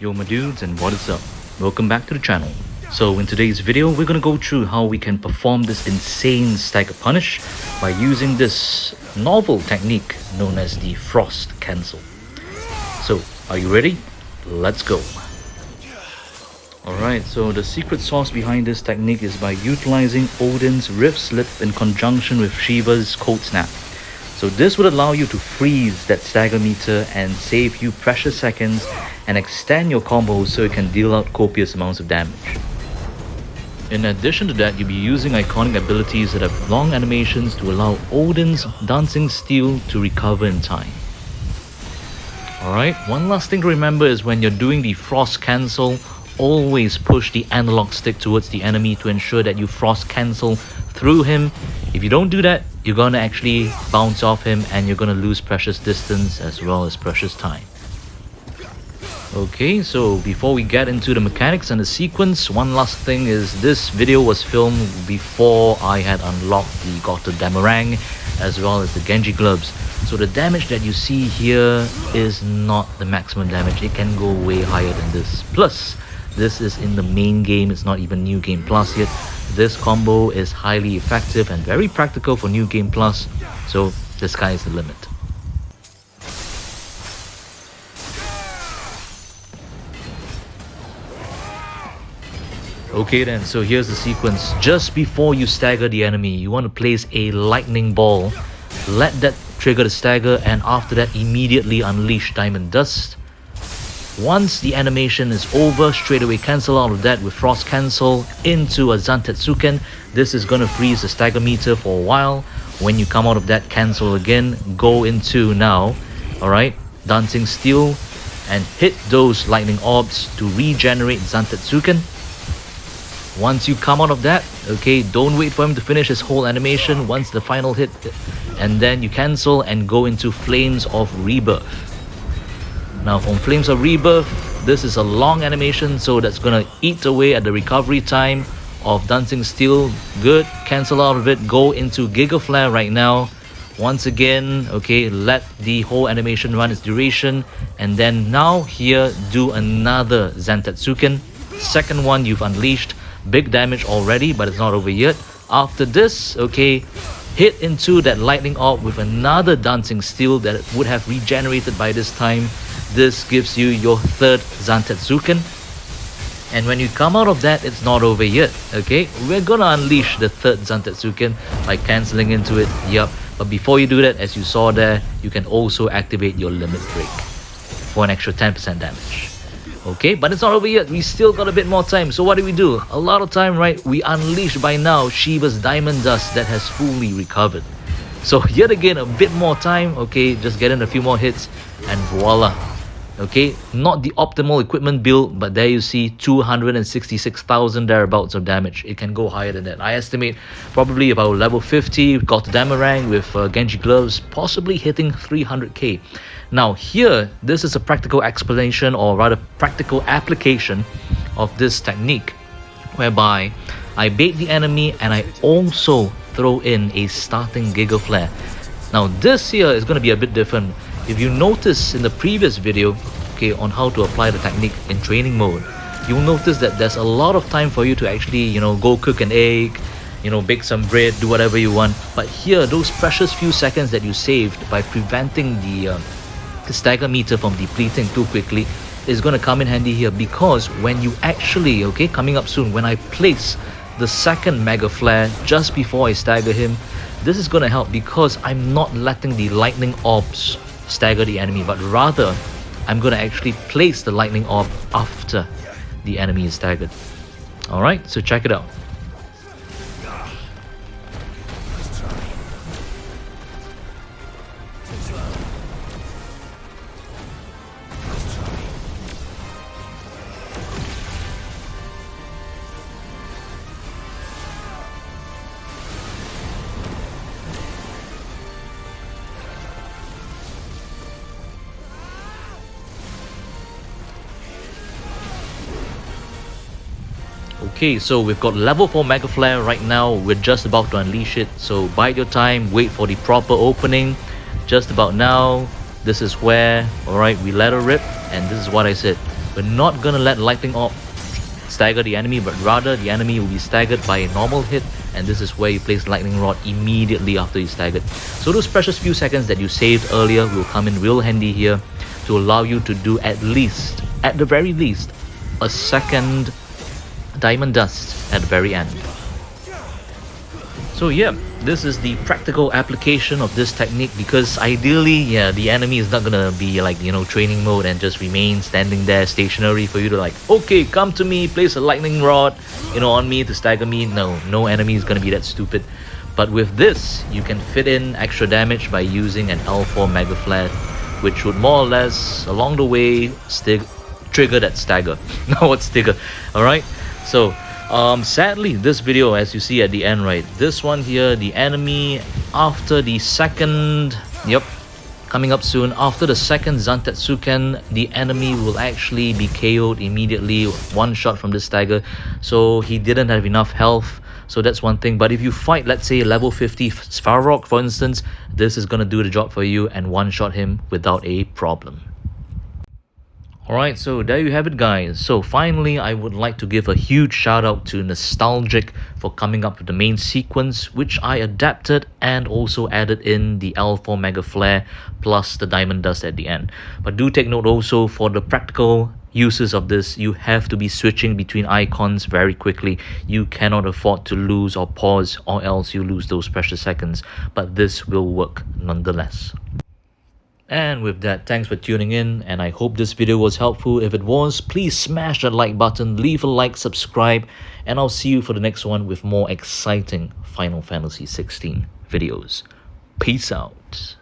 Yo my dudes, and what is up? Welcome back to the channel. So in today's video we're gonna go through how we can perform this insane stagger punish by using this novel technique known as the frost cancel. So are you ready? Let's go. Alright, so the secret sauce behind this technique is by utilizing Odin's Rift Slip in conjunction with Shiva's Cold Snap. So this would allow you to freeze that stagger meter and save you precious seconds and extend your combo so it can deal out copious amounts of damage. In addition to that, you'll be using iconic abilities that have long animations to allow Odin's Dancing Steel to recover in time. Alright, one last thing to remember is when you're doing the frost cancel, always push the analog stick towards the enemy to ensure that you frost cancel through him. If you don't do that, you're gonna actually bounce off him and you're gonna lose precious distance as well as precious time. Okay, so before we get into the mechanics and the sequence, one last thing is this video was filmed before I had unlocked the Gotterdamerang as well as the Genji Gloves. So the damage that you see here is not the maximum damage. It can go way higher than this. Plus, this is in the main game, it's not even New Game Plus yet. This combo is highly effective and very practical for New Game Plus, so the sky is the limit. Okay then, so here's the sequence. Just before you stagger the enemy, you want to place a lightning ball, let that trigger the stagger, and after that immediately unleash Diamond Dust. Once the animation is over, straight away cancel out of that with Frost Cancel into a Zantetsuken. This is gonna freeze the stagger meter for a while. When you come out of that, cancel again, go into now, alright, Dancing Steel, and hit those lightning orbs to regenerate Zantetsuken. Once you come out of that, okay, don't wait for him to finish his whole animation. Once the final hit, and then you cancel and go into Flames of Rebirth. Now from Flames of Rebirth, this is a long animation, so that's gonna eat away at the recovery time of Dancing Steel. Good, cancel out of it, go into Megaflare right now. Once again, okay, let the whole animation run its duration, and then now here do another Zantetsuken. Second one you've unleashed, big damage already, but it's not over yet. After this, okay, hit into that lightning orb with another Dancing Steel that would have regenerated by this time. This gives you your third Zantetsuken. And when you come out of that, it's not over yet, okay? We're gonna unleash the third Zantetsuken by cancelling into it, yup. But before you do that, as you saw there, you can also activate your Limit Break for an extra 10% damage. Okay, but it's not over yet. We still got a bit more time. So what do? A lot of time, right? We unleashed by now Shiva's Diamond Dust that has fully recovered. So yet again, a bit more time. Okay, just get in a few more hits and voila. Okay, not the optimal equipment build, but there you see 266,000 thereabouts of damage. It can go higher than that. I estimate probably about level 50, Gotterdamerang with Genji Gloves, possibly hitting 300k. Now here, this is a practical explanation, or rather practical application of this technique, whereby I bait the enemy and I also throw in a starting Megaflare. Now this here is going to be a bit different. If you notice in the previous video, okay, on how to apply the technique in training mode, you'll notice that there's a lot of time for you to actually, go cook an egg, bake some bread, do whatever you want. But here, those precious few seconds that you saved by preventing the stagger meter from depleting too quickly is going to come in handy here, because when you actually, okay, coming up soon, when I place the second Megaflare just before I stagger him, this is going to help because I'm not letting the lightning orbs stagger the enemy, but rather I'm going to actually place the lightning orb after the enemy is staggered. Alright, so check it out. Okay, so we've got level 4 Megaflare right now. We're just about to unleash it, so bide your time, wait for the proper opening. Just about now, this is where, alright, we let her rip, and this is what I said. We're not gonna let lightning orb stagger the enemy, but rather the enemy will be staggered by a normal hit, and this is where you place lightning rod immediately after you staggered. So those precious few seconds that you saved earlier will come in real handy here to allow you to do at the very least, a second diamond dust at the very end. So yeah, this is the practical application of this technique, because ideally, yeah, the enemy is not gonna be like, you know, training mode and just remain standing there stationary for you to like, okay, come to me, place a lightning rod, you know, on me to stagger me. No enemy is gonna be that stupid. But with this, you can fit in extra damage by using an L4 Megaflare, which would more or less, along the way, trigger that stagger. Now what's stagger? Alright, so sadly, this video, as you see at the end, right, this one here, the enemy after the second, coming up soon, after the second Zantetsuken, the enemy will actually be KO'd immediately, one shot from this stagger. So he didn't have enough health, so that's one thing. But if you fight, let's say level 50 Svarog, for instance, this is gonna do the job for you and one shot him without a problem. Alright, so there you have it, guys. So finally, I would like to give a huge shout out to Nostalgic for coming up with the main sequence, which I adapted and also added in the L4 Megaflare plus the Diamond Dust at the end. But do take note also, for the practical uses of this, you have to be switching between icons very quickly. You cannot afford to lose or pause, or else you lose those precious seconds. But this will work nonetheless. And with that, thanks for tuning in, and I hope this video was helpful. If it was, please smash that like button, leave a like, subscribe, and I'll see you for the next one with more exciting Final Fantasy XVI videos. Peace out.